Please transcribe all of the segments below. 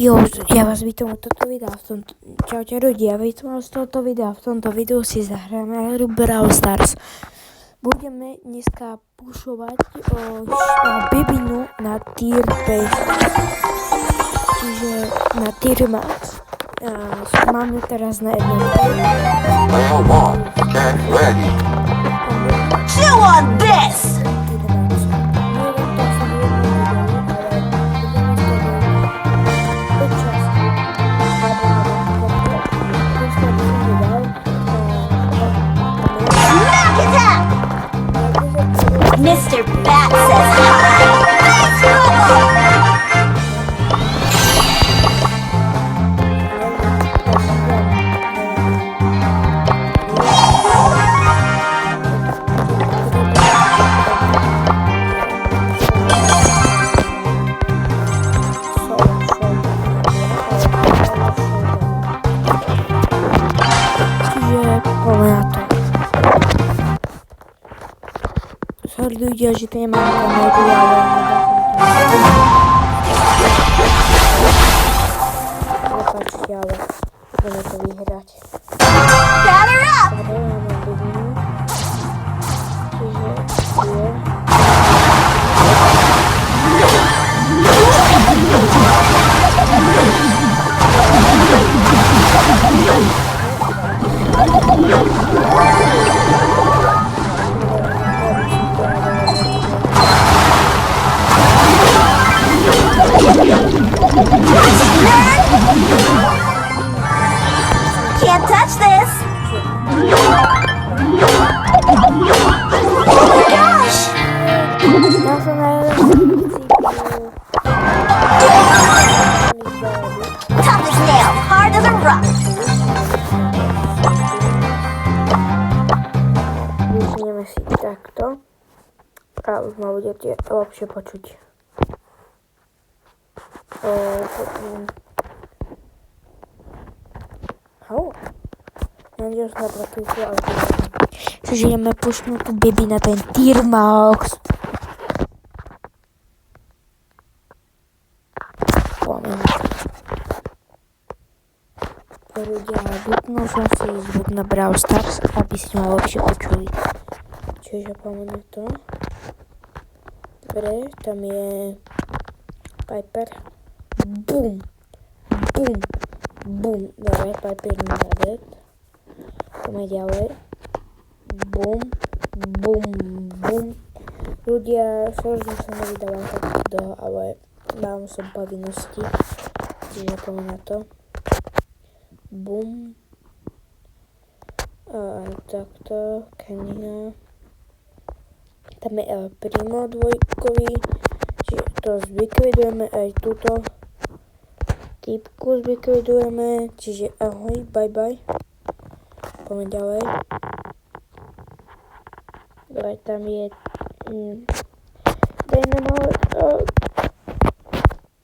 Jo, ja vás vítam od tohto videa. Čaute ľudia, vítam vás z tohto videa. V tomto videu si zahráme hru Brawl Stars. Budeme dneska pušovať Bibinu na tier 5. Čiže na tier max. Máme teraz na jednom. Round one, get ready. Chew on this! Mr. Bat says ľudia, že to nemám kameru, ale prepáčte, ale budeme to vyhrať. Gather up! Can't touch this! Oh my gosh! Tough as nails, hard as a rock. Vyšneme si takto a už ma budete lepšie počuť. Čiže ideme pušnúť tú Bibi na ten tier max. Ľudia, vypnul som si zvuk na Brawl Stars, aby si ma lepšie počuli. Čiže poďme na to. Dobre, tam je Piper. Bum! Bum! Bum! Dobre, Piper na dead. Poďme ďalej. Bum! Bum! Bum! Ľudia, sorry, že som nevydala tak dlho, ale mám som povinnosti. Čiže poďme na to. Bum. Takto, kanina. Tam je El Primo dvojkový, čiže to zlikvidujeme aj túto typku zlikvidujeme, čiže ahoj, bye bye. Poďme ďalej. Dobre, tam je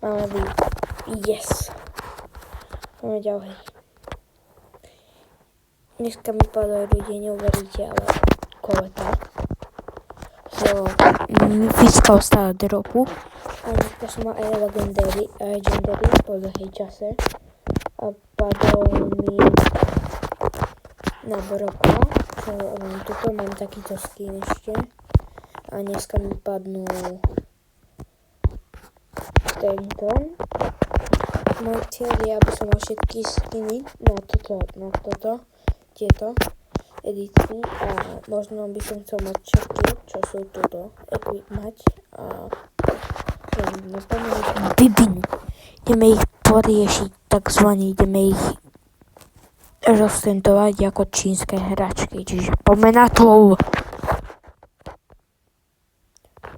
máme yes. Poďme ďalej. Dneska mi padajú ľudia, neuveríte, ale koleta. Fyzika ostala dropu. A dneska som mal aj legendary po dlhej čase. A padol mi na broka. Tuto mám takýto skin ešte. A dneska mi padnú tento. Môj cieľ je, aby som mal všetky skiny na toto, tieto editky a možno by som chcel mať všetky, čo sú tuto, mať a Bibinu. Ideme ich poriešiť, takzvané ideme ich roztentovať ako čínske hračky, čiže poďme na to.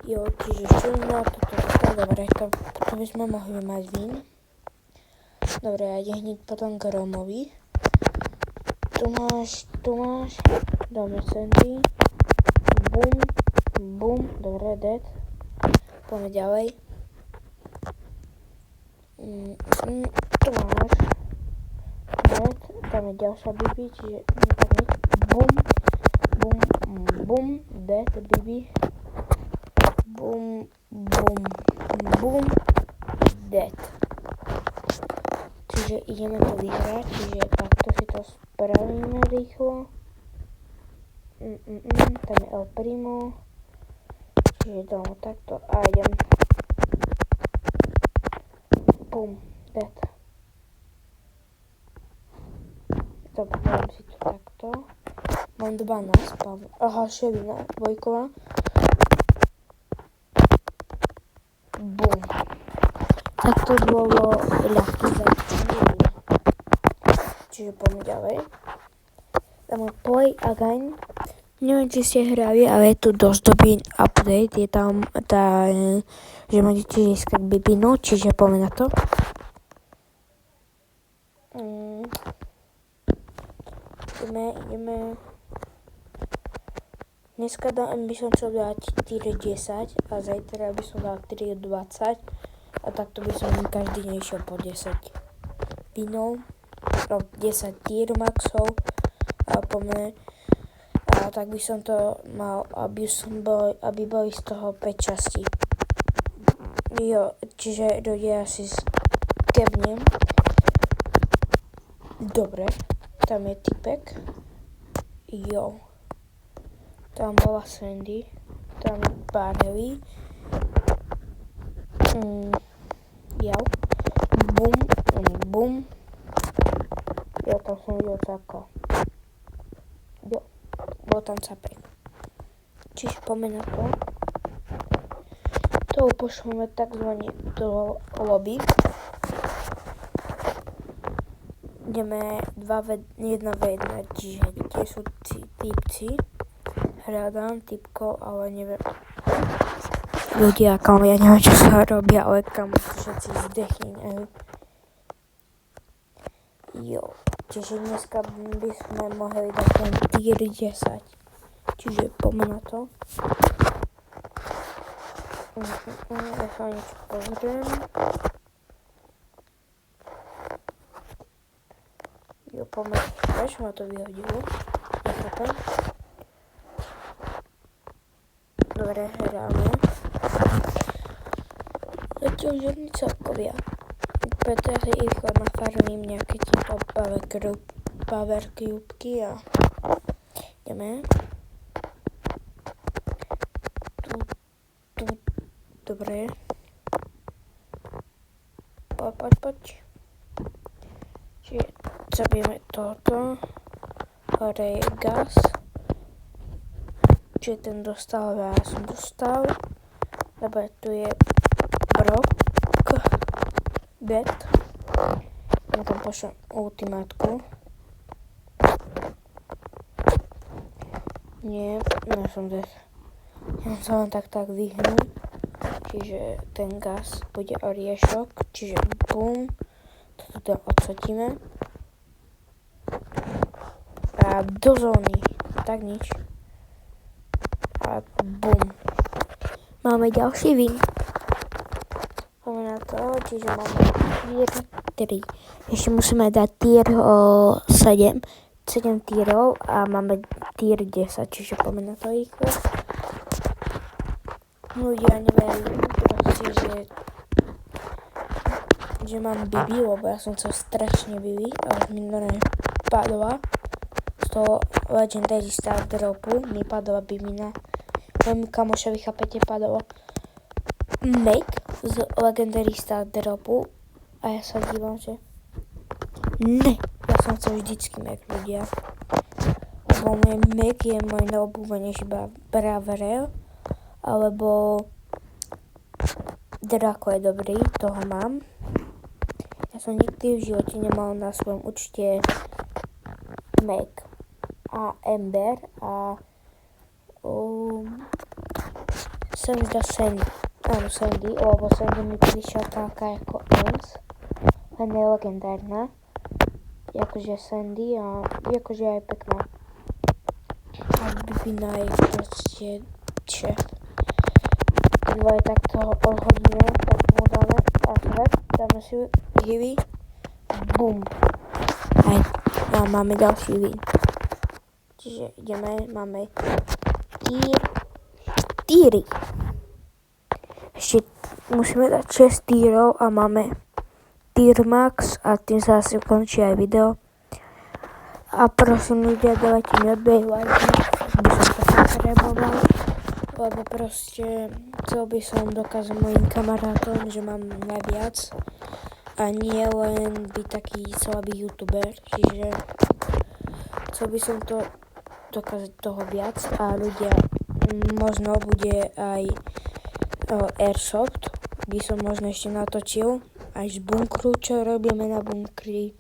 Jo, čiže čo na toto, dobre, to by sme mohli mať vín. Dobre, ja idem hneď potom k Romovi. Tu máš, dáme centy. Bum, bum, dobre, dead. Poďme ďalej. Tu máš, dead, dáme ďalšia Bibi, čiže bum, bum, bum, dead, Bibi. Bum, bum, bum, dead. Čiže ideme to vyhrať, čiže takto si to spravíme rýchlo. Tam je El Primo. Čiže dáme takto a idem. Bum, dead. Dobre, dám si to takto. Mám 12, aha, šelina, dvojková. Bum. Tak to bolo ľahké začínanie. Čiže poďme ďalej. Dáme Play Again. Neviem, či ste hrali, ale je tu dosť dobrý update. Je tam že môžete získať bibinu, čiže poďme na to. Ideme. Dneska by som chcel dať tier 10 a zajtra by som dal tier 20 a takto by som každý deň išiel po 10 binov, 10 tier maxov a poďme. A tak by som to mal, aby boli z toho 5 častí. Jo, čiže ľudia si skepnem. Dobre, tam je typek. Jo. Tam bola Sandy. Tam je Barley. Jau. Bum. Jo, tam som videl Caka. Jo. Bol tam Capek. Čiže poďme na to. To pošleme takzvané do lobby. Ideme 1v1, čiže kde sú typci. Hľadám typkov, ale neviem. Ľudia, ja neviem, čo sa robia, ale všetci zdechýňajú. Jo, čiže dneska by sme mohli dať ten tier 10. Čiže poďme na to. Ja sa niečo pozriem. Jo, poďme. Prečo ma to vyhodilo? Nechápem. Dobre, hráme. Zatiaľ žiadni celkovia. Preto ja si rýchlo nafarmím nejaké tipo power cubky a ideme. Tu. Dobre. Poď. Čiže zabijeme toto. Hore je gas. Čiže ten dostal, ja som dostal. Dobre, tu je Brock. Dead. Ja tam pošlem ultimátku. Nie, som dead. Ja sa len tak vyhnú. Čiže ten gas bude oriešok. Čiže bum. Toto odsotíme. A do zóny. Tak nič. A bum. Máme ďalší win. Poďme na to, čiže máme tier 3. Ešte musíme dať tier 7 tierov a máme tier 10, čiže poďme na to rýchlo. Ľudia neverím proste, že mám Bibi, lebo ja som chcel strašne Bibi, ale mi normálne padla. Z toho Legendary Star dropu mi padla Bibina. Môjmu kamošovi, chápete, padlo Meg z Legendary Star dropu a ja sa dívam, že ne, ja som chcel vždycky Meg, ľudia. Lebo môj Meg je môj najobľúbenejší Braverel, alebo Draco je dobrý, toho mám. Ja som nikdy v živote nemal na svojom účte Meg a Ember a sa mi zdá Sandy. Áno, Sandy, lebo Sandy mi prišla taká ako Ems, len je legendárna. Akože Sandy a akože aj pekná. A Bibina je proste čet. Dvoje takto odhodíme, tak mu dáme a hned dáme si živý. Bum. Aj, a máme ďalší win. Čiže ideme, máme týry. Ešte musíme dať 6 týrov a máme tier max a tým sa asi končí aj video. A prosím ľudia, dávajte mi odbeh, lajky, by som to potreboval, lebo proste chcel by som dokázať mojim kamarátom, že mám najviac a nie len byť taký slabý youtuber, čiže chcel by som to dokázať toho viac a ľudia, možno bude aj Airsoft, by som možno ešte natočil aj z bunkru, čo robíme na bunkri.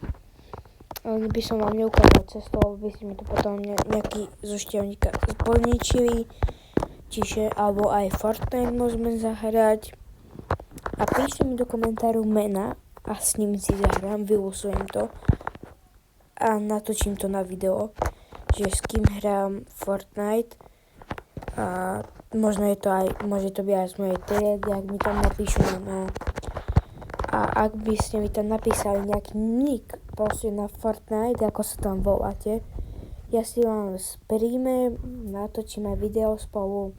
By som vám neukázal cestu, lebo by ste mi to potom nejaký zo šťavníka zbolničili. Čiže, alebo aj Fortnite môžeme zahrať. A píšte mi do komentáru mena a s ním si zahrám, vylosujem to. A natočím to na video, že s kým hrám Fortnite. A možno je to aj, môže to byť aj z mojej triedy, ak mi tam napíšu meno. A ak by ste mi tam napísali nejaký nick proste na Fortnite, ako sa tam voláte, ja si vám sprímem, natočíme video spolu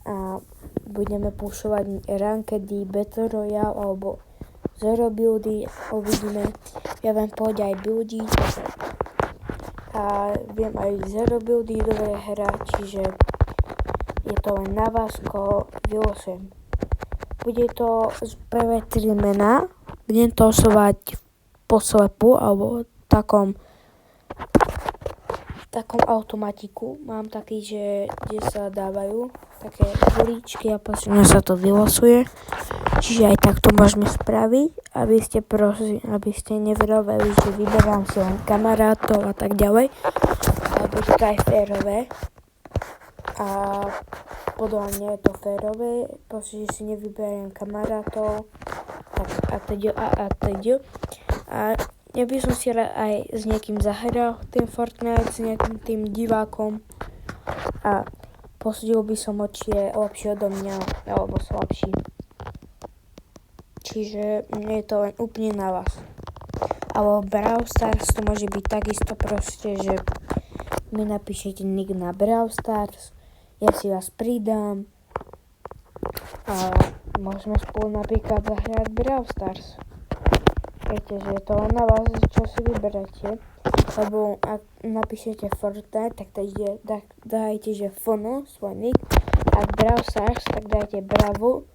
a budeme pušovať rankedy, Battle Royale alebo Zero buildy, uvidíme. Ja viem povedať aj buildy a viem aj Zero buildy dobre hrať, čiže je to len na vás, koho vylosujem. Bude to z prvé 3 mená, budem to oslovať po slepu alebo takom automatiku. Mám taký, že kde sa dávajú také bulíčky a postupne sa to vylosuje. Čiže aj takto môžeme spraviť, aby ste nevyrovali, že vyberám si len kamarátov a tak ďalej. Ale bude to aj férové. A podľa mňa je to férové, proste, že si nevyberiem kamarátov a teď. A ja by som si rád aj s niekým zahral ten Fortnite, s nejakým tým divákom a posúdil by som, či je lepší odo mňa alebo slabší. Čiže je to len úplne na vás. Alebo Brawl Stars to môže byť takisto proste, že mi napíšete nick na Brawl Stars, ja si vás pridám a môžeme spolu napríklad zahrať Brawl Stars. Viete, že je to len na vás, čo si vyberáte, lebo ak napíšete Fortnite, tak dajte, že FNO, svoj nick, ak Brawl Stars, tak dajte Bravo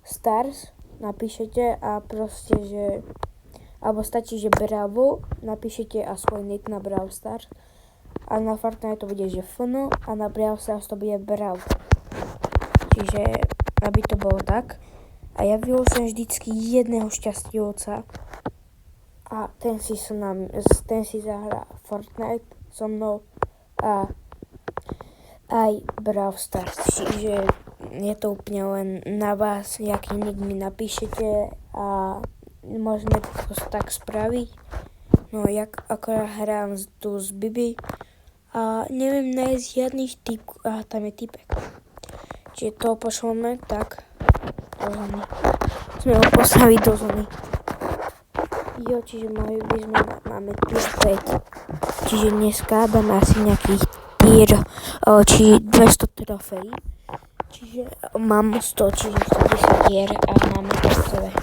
Stars, napíšete a proste, že alebo stačí, že Bravo, napíšete a svoj nick na Brawl Stars. A na Fortnite to bude, že FNO a na Brawl Stars to bude Bravo. Čiže, aby to bolo tak. A ja vylosujem vždycky jedného šťastlivca. A ten si zahrá Fortnite so mnou a aj Brawl Stars. Čiže je to úplne len na vás, aký nick mi napíšete a môžeme to tak spraviť. No, akorát hrám tu s Bibi a neviem nájsť žiadny typ, tam je typek. Čiže to pošleme tak do zóny. Sme ho postaviť do zóny. Jo, čiže máme tier 5. Čiže dneska dáme asi nejakých tier, či 200 trofejí. Čiže mám 100, čiže 110 tier a máme trofeje.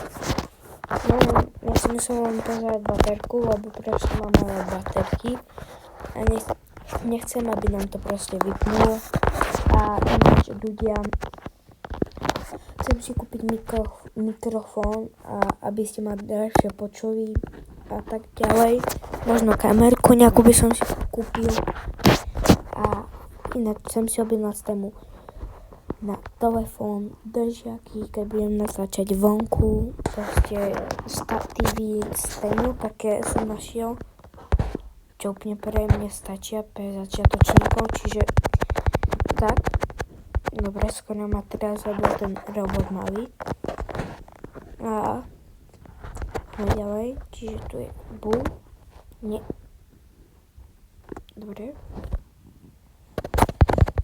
No, ja si musím len pozerať baterku, lebo proste mám malé baterky a nechcem, aby nám to proste vypnulo. A ináč ľudia, chcem si kúpiť mikrofón, aby ste ma lepšie počuli a tak ďalej. Možno kamerku nejakú by som si kúpil. A inak chcem si objednať tému na telefón, držiaky, keď budem natáčať vonku, proste statívy, stenu, také som našiel, čo úplne pre mňa stačia pre začiatočníkov, čiže tak. Dobre, skoro ma teraz robil ten robot malý. A ďalej, čiže tu je boom. Nie. Dobre.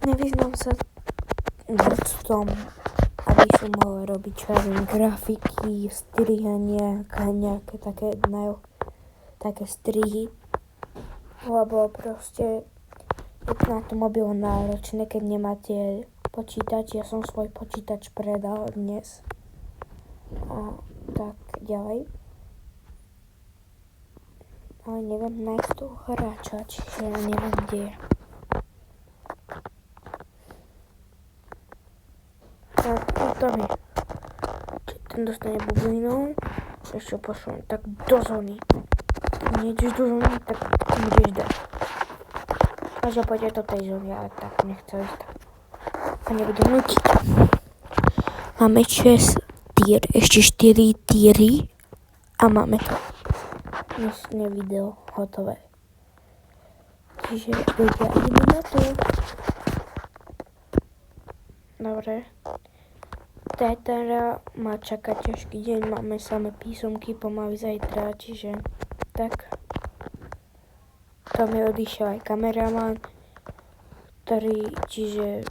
Nevyznám sa v tom, aby som mohol robiť grafiky, strihanie, nejaké také strihy. Lebo proste je to na to mobil náročné, keď nemáte počítač. Ja som svoj počítač predal dnes. A tak ďalej. Ale neviem nájsť toho hráča, čiže ja neviem, kde je. Tam je. Ten dostane bublinou. Ešte pošlem tak do zóny. Keď nejdeš do zóny, tak budeš dať. A že pôjde do tej zóny, ale tak nechce ísť tak. A nebudem nutiť. Máme 6 tier, ešte 4 tiery. A máme to. Dnešné video hotové. Čiže ľudia, ideme na to. Dobre. Zajtra ma čaká ťažký deň, máme samé písomky pomaly zajtra, čiže tak. To mi odišiel aj kameraman, čiže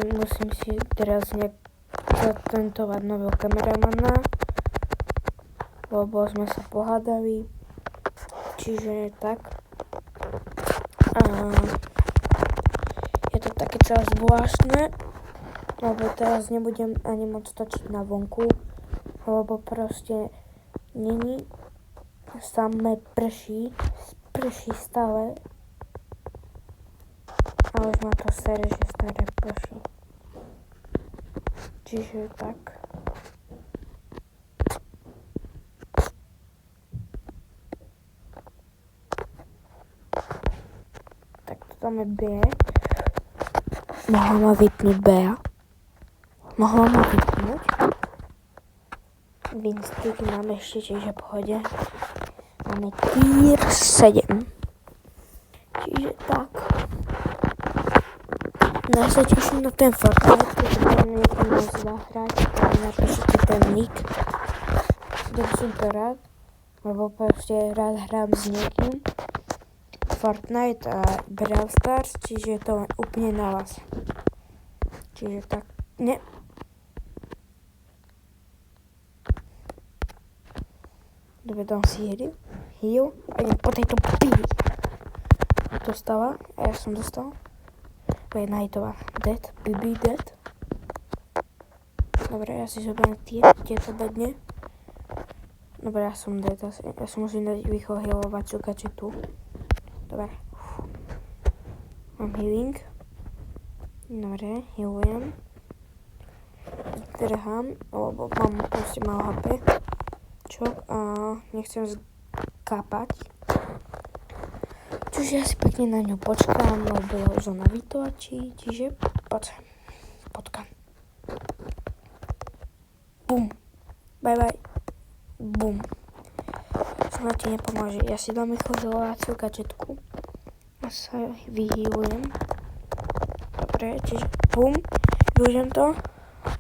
musím si teraz nejak zatentovať nového kameramana, lebo sme sa pohádali, čiže tak. A je to také celé zvláštne. Lebo teraz nebudem ani moc točiť na vonku, lebo proste není, samé prší stále. A už ma to sere, že stále prší. Čiže tak. Tak to tam je B. Mohla ma vypnúť B. Mohla ma vypnúť. Winstick máme ešte, čiže v pohode. Máme tier 7. Čiže tak. Ja sa teším na ten Fortnite, keď tam niekam nás zahrať. Napíšite ten nick. Budem super rád, lebo proste rád hrám s niekým. Fortnite a Brawl Stars, čiže to len úplne na vás. Čiže tak. Ne. Dobre, dám si heal a idem po tejto pivi. Dostala, a ja som dostal. To je Nightová. Dead, Bibi dead. Dobre, ja si zoberiem tieto bedne. Dobre, ja som dead, ja som musím dať rýchlo healovať čukači tu. Dobre. Mám healing. Dobre, healujem. Zdrhám, lebo mám proste malo HP. A nechcem skápať. Čiže ja si pekne na ňu počkám, lebo ja už ona vytlačí, čiže počkám. Bum. Bye bye. Bum. Snad ti nepomôže. Ja si dám vychodovaciu gadžetku a sa vyhýlujem. Dobre, čiže bum. Využijem to.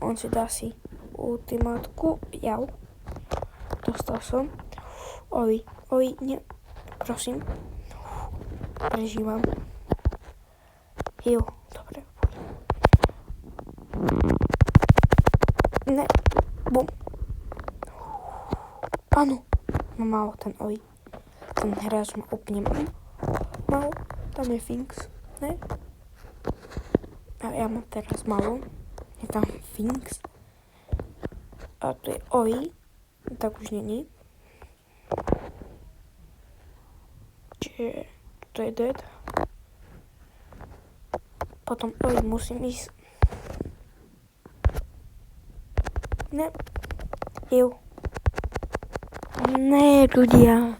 On si dá si ultimátku. Jau. Dostal som. Oj, nie. Prosím. Prežívam. Heal. Dobre. Ne. Bum. Áno. Mám málo ten oj. Ten hráč má úplne málo. Tam je Finks. Ne? A ja mám teraz málo. Je tam Finks. A to je oj. Tak už není. Čiže to je dead. Potom musím ísť. Ne. Ju. Ne, ľudia.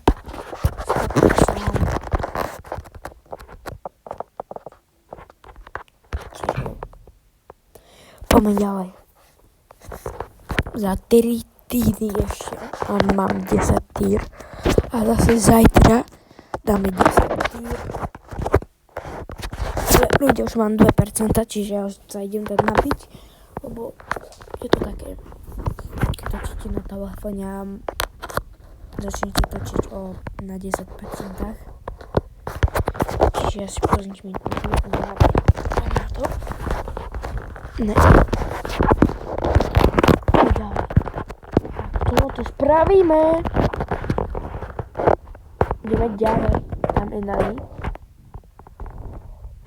Poďme ďalej. Za 3 týdny ešte. A mám 10 tier. A zase zajtra dáme 10 tier. Ľudia, už mám 2%, čiže ja sa idem dať nabiť. Lebo je to také, keď točíte na telefóne a začnete točiť na 10%. Čiže ja si pozriem minútu na to. Ne. To spravíme. Ideme ďalej. Tam je Nani.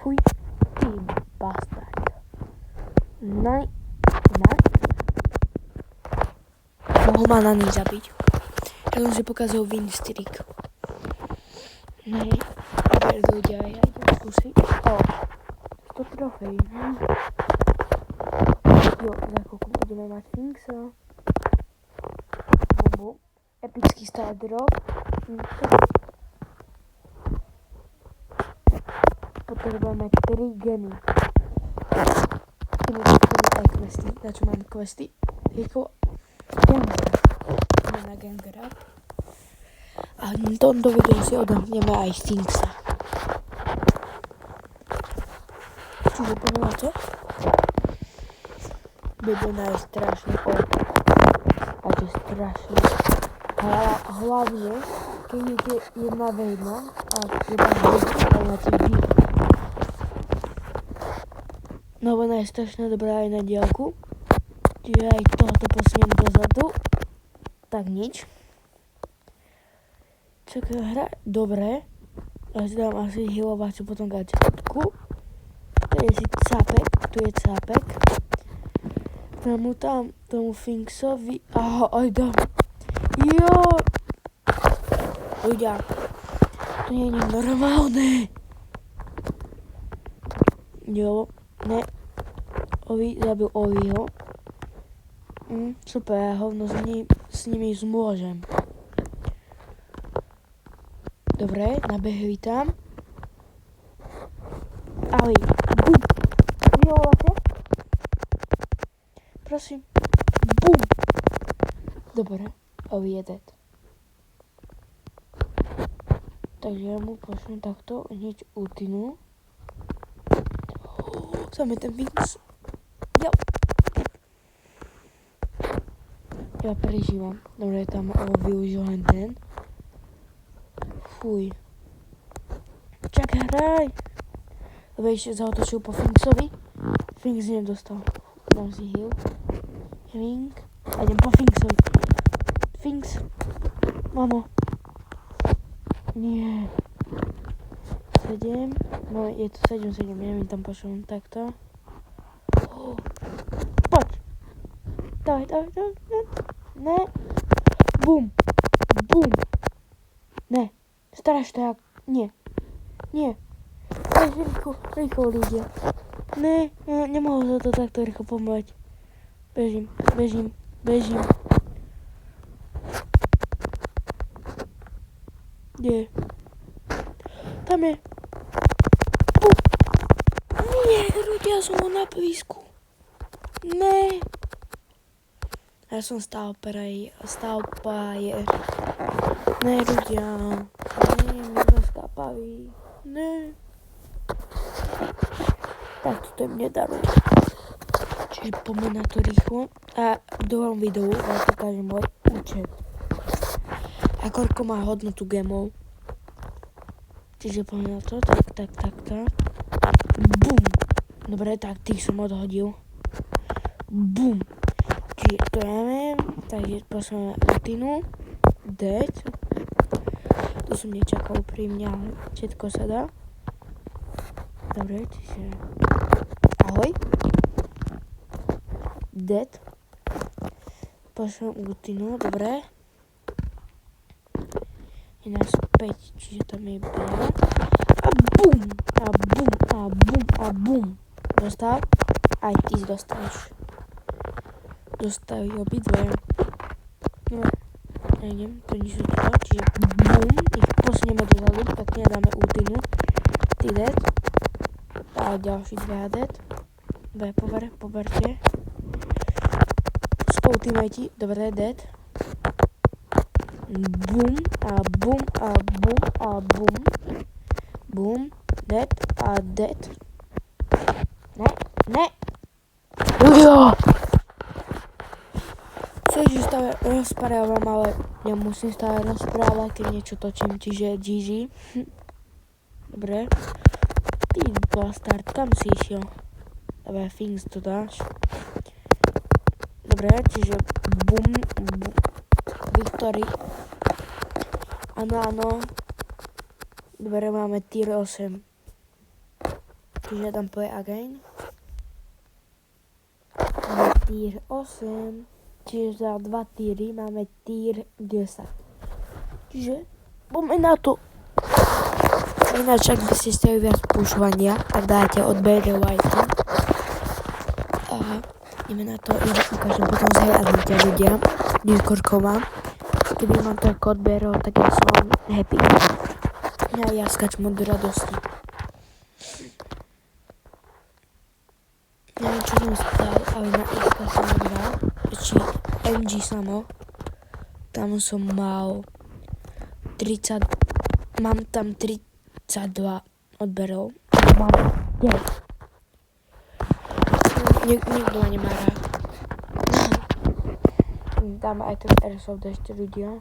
Fuj, ty bastard. Nani. Mohol ma Nani zabiť. Ja som si pokazal win streak. Nej, dobre ľudia, ja idem skúsiť. 100 trofej. Jo, za chvíľku budeme mať Finxa. Bobo. Epický star drop. Potrebujeme 3 geny. Ideme aj questy. Na čo mám questy? Rýchlo. Ideme na Gangera. A v tomto videu si odohneme aj Finxa. Čiže poďme na to. Bude najstrašný OP. A to je strašný. Hlavne, keď je jedna vejna a jedna vejna na tým. No ona je strašne dobrá aj na diaľku. Čiže aj tohoto posuniem dozadu. Tak nič. Čaká hra. Dobre. Ja si dám asi healovaciu potom gadžetku. To je si cápek. Tu je cápek. Tomu Finxovi. Aha, aj dám. Jo. Ľudia. To nie je normálne. Jo. Ne. Ovi zabil Oviho. Super, ja hovno s nimi zmôžem. Dobre, nabehli tam. Ahoj. Bum. Vyhovoláte? Prosím. Bum. Dobre, Ovi je dead. Takže ja mu pošlem takto hneď ultinu. Tam je ten Finx. Jo. Ja prežívam. Dobre, tam využil len ten. Fuj. Čak, hraj. Dobre, ešte zaotočil po Finxovi. Finx nedostal. Dám si heal. Healing. A idem po Finxovi. Finx. Mamo. Nie. 7. No, je to 7. Ja mi tam pošlem takto. Poď. Daj. Ne. Bum. Bum. Ne. Staraš to jak... Nie. Rýchlo ľudia. Ne, nemohol sa to takto rýchlo pomôcť. Bežím. Kde? Tam je. Nie, ľudia, som ho na blízku. Ne. Ja som stál je. Ne, ľudia. Ne, zaskápaví. Ne. Tak toto je mne darujú. Čiže poďme na to rýchlo. A v druhom videu vám ukážem môj účet. A koľko má hodnotu gemov. Čiže poďme na to. Tak. Bum. Dobre, tak tých som odhodil. Bum. Čiže to ja neviem. Takže pošleme rutinu. Dead. To som nečakal pri mňa, ale všetko sa dá. Dobre, čiže... Ahoj. Dead. Pošlem rutinu, dobre. Je nás 5, čiže tam je B. A bum! A bum! Dostal? Aj ty dostaneš. Dostali obidve. No, nejdem, to nič do toho, čiže bum, ich posunieme dozadu, pekne dáme ultinu. Ty dead. A ďalší 2 dead. Poberte. Ultimate, dobre, dead. Bum, a bum. Bum, dead, a dead. Ne. Ujo! Chceš, že stále rozprávam, ale nemusím stále rozprávať, keď niečo točím, čiže GG. Dobre. Ty bastard, kam si išiel? Dobre, Finx to dáš. Dobre, čiže bum. Victory. Áno. Dobre, máme tier 8. Čiže dám play again. Máme tier 8. Čiže za 2 týry máme tier 10. Čiže poďme na to. Ináč, ak by ste stali viac pušovania, tak dáte odber lajka. A ideme na to, ja vám ukážem potom zhľadnite ľudia, Discordko mám. Keby mám toľko odberov, tak ja som happy. Ja skačem od radosti. Neviem, čo som spravil, ale na Xka som odbral, či MG samo. Tam som mal 30, mám tam 32 odberov. Mám 9. Nikto ma nemá rád. Dám aj ten Airsoft ešte ľudia.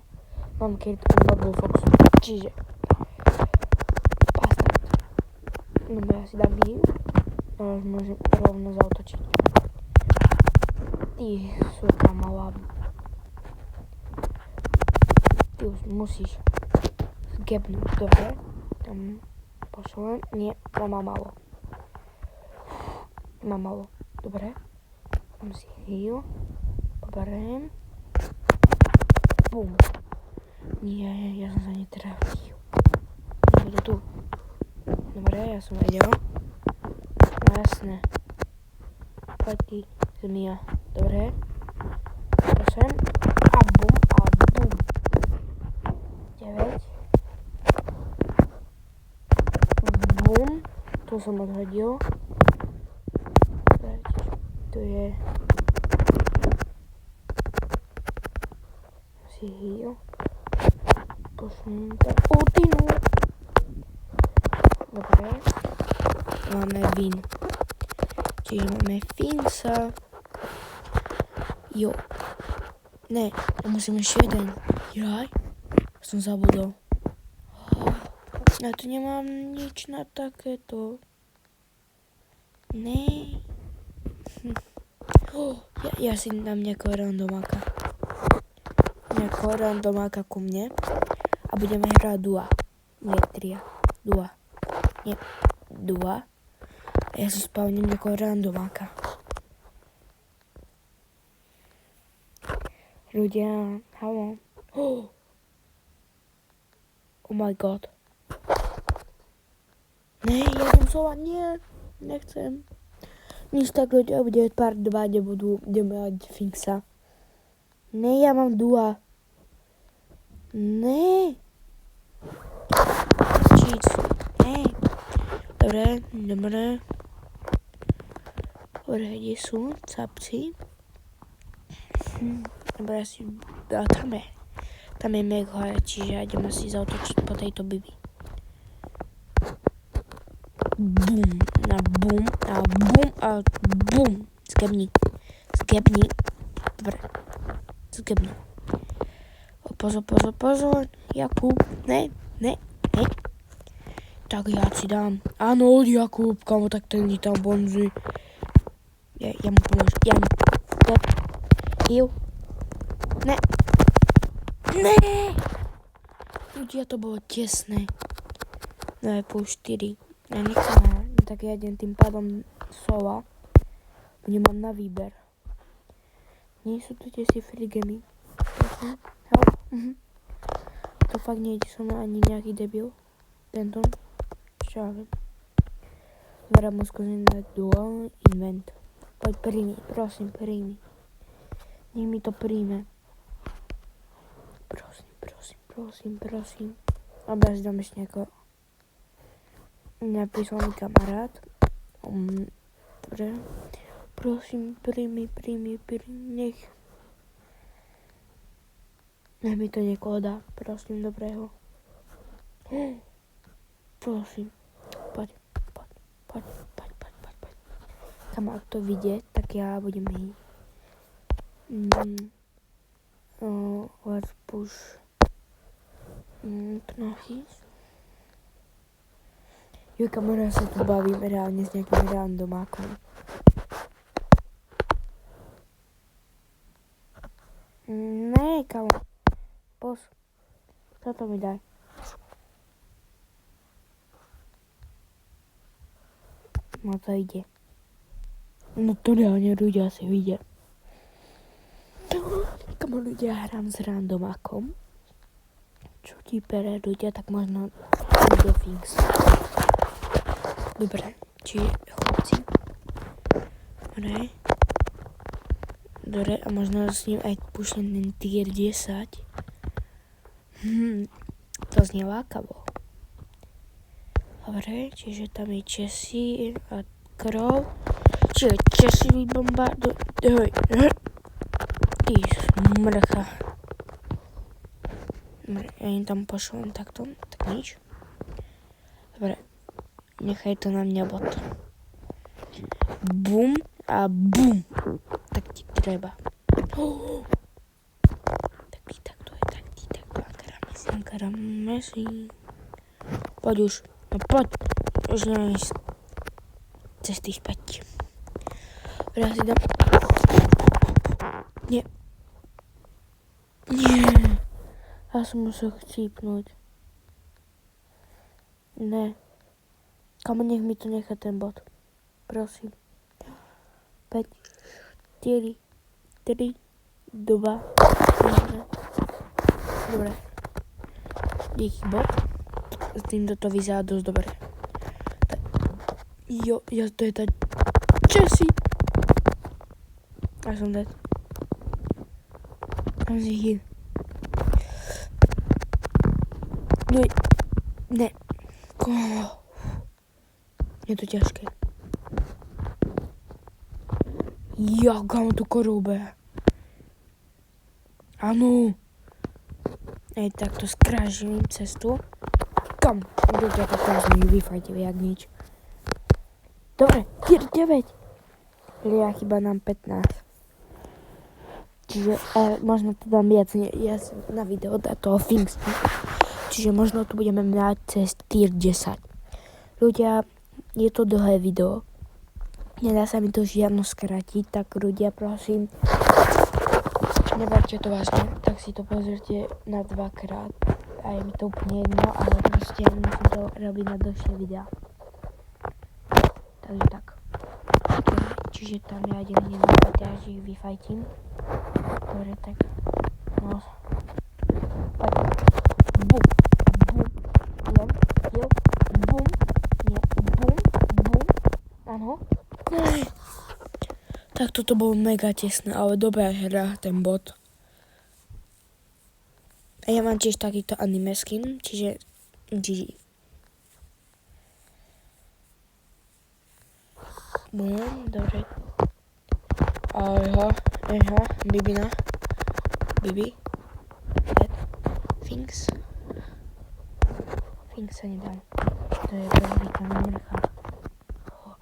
Mám Kate a Bubble Fox. Čiže basta. No ja si dám heal. Teraz môžem rovno zautočiť. Ty suka malá. Ty už musíš zgebnúť, dobre? Tam pošlem. Nie, mám malo. Mám malo, dobre? Tam si heal. Poberiem. Bum. Nie, ja som sa netrafil. Nebude tu. Dobre, ja som vedel. No jasné. Poď ty, zmia. Dobre. Prosím. A bum, a bum. 9. Bum. Tu som odhodil. Tu je... Si heal. Pošlím to. Ultinu. Dobre. Máme win. Čiže máme Finsa. Jo. Ne, musím ešte jeden. Jaj. Som zabudol. Ja tu nemám nič na takéto. Ne. Ja si dám nejakého randomáka. Nejakého randomáka ku mne. A budeme hrať dua. Nie, tria. Dua. Nie. Dua. A ja si spavním nejakého randomáka. Ľudia, halo. Oh my god. Ne, ja som sova, nie. Nechcem. Nič tak ľudia, bude pár 2, nebudú mať Finsa. Ne, ja mám dua. Ne. Cheats. Ne. Dobre. Dobre, kde sú capci? Dobre, asi... A tam je mega, čiže ideme si zautočiť po tejto bibi. Bum, a bum, a bum, a bum. Zgebni. Dobre. Zgebni. Pozor. Jakub. Ne. Tak ja si dám. Áno, Jakub, kamo, tak ten ti tam bonzi. Ja mu pomôžem. Stop. Heal. Ne. Ľudia, to bolo tesné. 2+4. Ja nechcem hrať, tak ja idem tým pádom sova. Budem mať na výber. Nie sú tu tie si free gamey. Help. To fakt nejde so mnou ani nejaký debil. Tento. Čo ja viem. Zverám mu skúsim dať dual invent. Poď príjmi, prosím. Nech mi to príjme. Prosím. A ja si dám ešte nejakého. Napísal mi kamarát. Dobre. Prosím, príjmi. Nech mi to niekoho dá. Prosím, dobrého. Prosím. Poď. Tam ak to vidieť, tak ja budem ísť. Let's push. Jo, kamera, sa tu bavím reálne s nejakým randomákom. Ne, kamo. Toto mi daj. No to ide. No to reálne ľudia si vidia. Kamo, ľudia, hrám s randomákom. Čo ti pere ľudia, tak možno bude Finks. Dobre, čiže chlapci. Dobre, a možno s ním aj pušnem ten tier 10. To znie lákavo. Dobre, čiže tam je Jessie a Crow. Čiže Jessie vybombarduje. Ty smrcha. Ja im tam pošlem takto, tak nič. Dobre, nechaj to na mňa bot. Bum a bum. Tak ti treba. Tak to je, Ankara Messi. Poď už, no poď. Už neviem cez tých 5. Teraz si dám. Nie. Ja som musel chcípnúť. Ne. Kamo, nech mi to nechá ten bod. Prosím. 5, 4, 3, 2, 1. Dobre. Díky, bod. S týmto to vyzerá dosť dobre. To je tá Jessie. Ja som dead. Tam si here. Ne. Je to ťažké. Jak mám tu korube. Áno. Takto skrážim cestu. Kam? Budete ako kozmi, vyfajte jak nič. Dobre, tier 9. Ja chyba nám 15. Čiže možno to dám viac, ja som na video dá toho Finks. Čiže možno tu budeme mať cez tier 10. Ľudia, je to dlhé video. Nedá sa mi to žiadno skrátiť, tak ľudia, prosím, neberte to vážne, tak si to pozrite na 2-krát. A je mi to úplne jedno, ale proste musím to robiť na dlhšie videá. Takže tak. Čiže tam ja idem a teraz ich vyfajtím. Dobre, tak. No. Poď. Bum. Bum. Nie. Bum. Áno. Tak toto bolo mega tesné, ale dobrá hra, ten bot. A ja mám tiež takýto anime skin, čiže GG. Bum, dobre. Aha, Bibina. Bibi. Finks. Finks sa nedal. To je veľmi tam mrcha.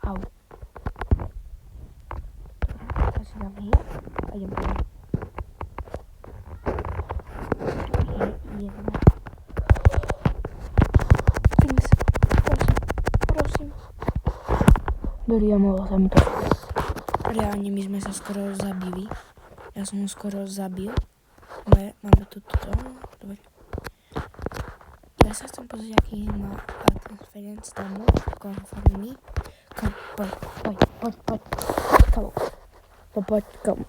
Au. To si dám hier a idem po nej. Jedna. Finks, prosím. Doria, mohla sa mi to. Reálne my sme sa skoro zabili. Ja som ho skoro zabil. Máme tu toto. Dobre. Ja sa chcem pozrieť, aký má transference tomu. Konformný. Poď. Poď.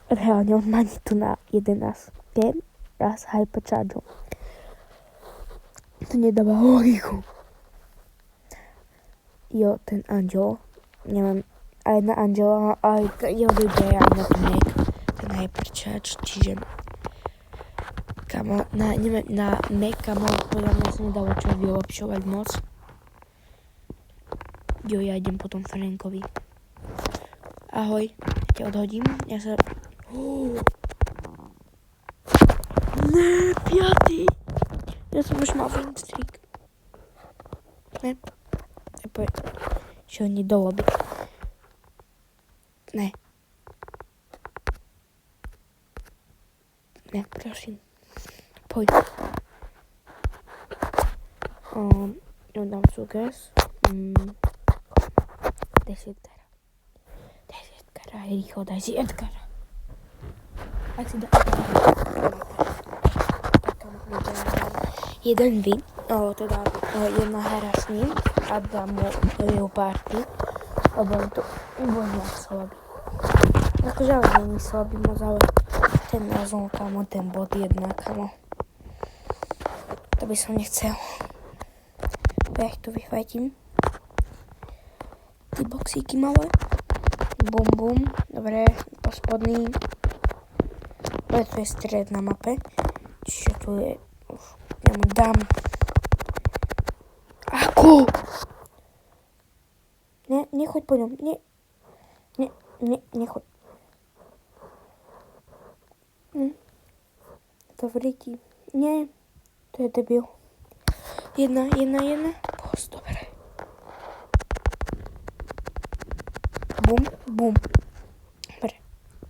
Reálne on má tu na 11. Raz hypercharge. To nedáva logiku. Jo, ten Angel. Neviem, aj na Angela, aj jo, ľudia, aj na ten Mac. Ten hypercharge, čiže kamo, na Mac, kamo, podľa mňa sa nedalo čo vylepšovať moc. Jo, ja idem potom Frankovi. Ahoj, ťa odhodím, ja sa... Ne, 5. Ja som už mal win streak. Ne. Nepoď. Čo oni do lobby. Ne. Ne, prosím. Poď. Dám suges. 10 kara, rýchlo daj si Edgara. Ak si dá jeden win, teda jedna hra s ním a dám mu jeho party, lebo on to úplne slabý. Akože ale nie je slabý moc, ale ten názov, kamo, ten bod 1, kamo. To by som nechcel. Ja ich to vyfajtím. Ty boxíky malé. Bum, bum. Dobre, po spodný. To je stred na mape. Čiže tu je... Ja mu dám. Ako? Nechoď po ňom. Nechoď. To vríti. Nie. To je debil. Jedna. Post, dobre. Bum. Dobre.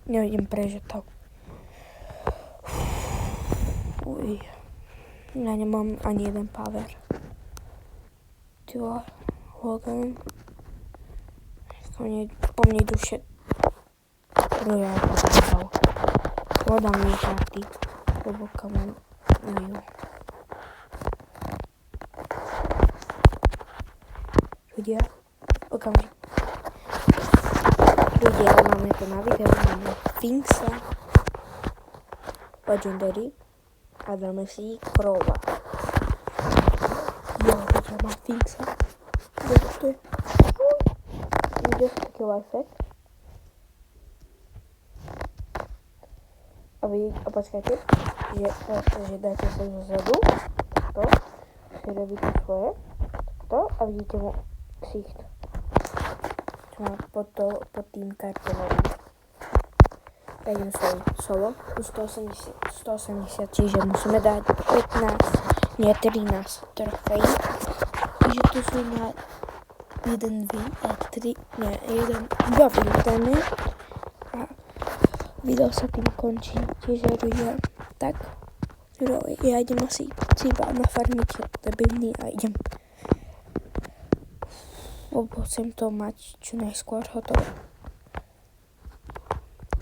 Nejdem prežiť to. Uj. Ja nemám ani jeden power. Ty vole. Logan. Po mne idú ja povedal. Vodám mi karty. Lebo kamen. Ľudia. Okamžik. Ľudia, máme to na videu. Máme Finxa. Legendary. A dáme si Crow'a. Ľudia, mám Finxa. To je... Ide taký lifehack. A počkajte, že dáte sa zozadu, takto, si robíte svoje, takto, a vidíte mu ksicht, čo má pod tým kartonovým. Ja idem solo, 180, čiže musíme dať 15, nie 13 trofejí, čiže tu sú na 1 win, 2 win dáme a video sa tým končí, čiže ľudia, tak ja idem asi iba nafarmiť debilný a idem, lebo chcem to mať čo najskôr hotové.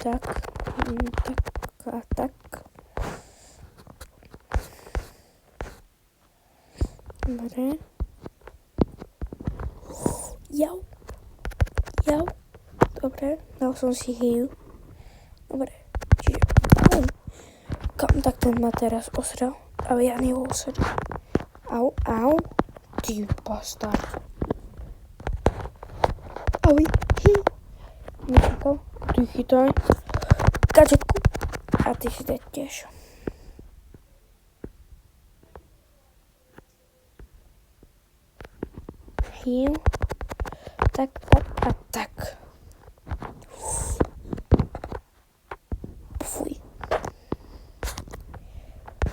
Tak. Dobre. Jau. Dobre, dal som si hiju. Dobre, čiže kam tak ten ma teraz osral, ale ja neho osral. Au. Ty bastard. Ahoj. Nečakal, ty chytaj. Gadžetku. A ty si dať tiež. Hiju. Tak. Fuj.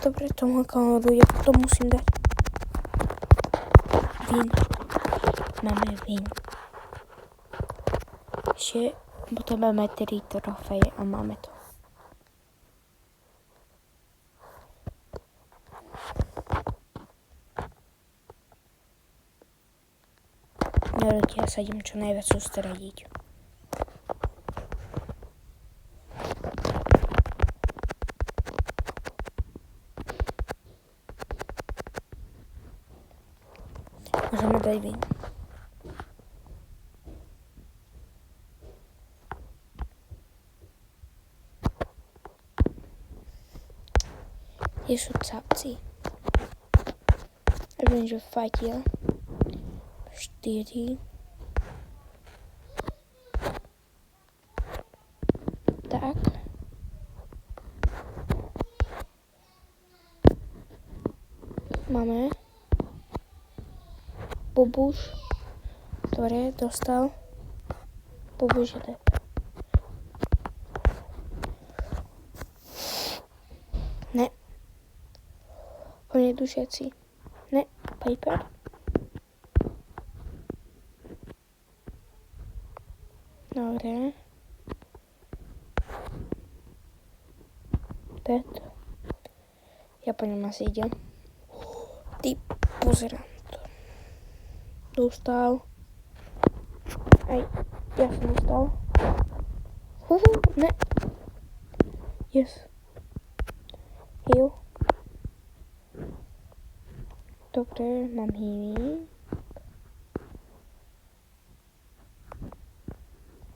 Dobre, to ľudia, to musím dať. Win. Máme win. Ešte potrebujeme 3 trofeje a máme to. Ja sa idem čo najviac sústrediť. Môžeme dať win. Kde sú capci? Avenger Fighter 4. Tak. Máme. Bubuš. Dobre, dostal. Bubuš je tak. Ne. Oni idú všetci. Ne. Piper. Dobre. Dead. Ja po ňom asi idem. Ty, pozerám to. Dostal. Aj, ja som dostal. Ne. Yes. Heal. Dobre, mám healing.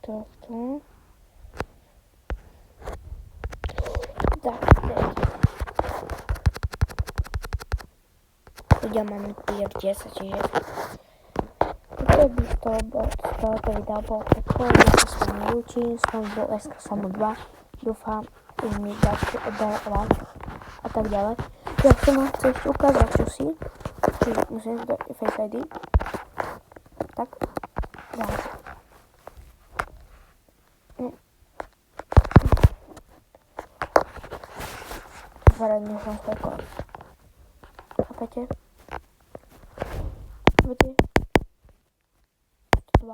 Takto. Ja mám tier 10, čiže to by z tohoto videa bolo všetko. Ja sa s vami lúčim, s vami bol SK-Samo 2. Dúfam, že mi dáte like a tak ďalej. Ja chcem vám ešte ukázať čosi, čiže musím dať Face ID. Tak, dáme. Varadne som spojkol. Chápete? Chápete? 2.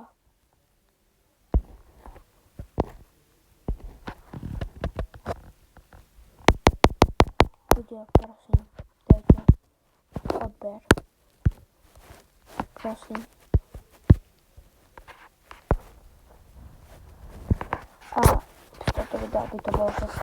Ľudia, prosím, dajte odber. Prosím. A z tohto videa by to bolo všetko.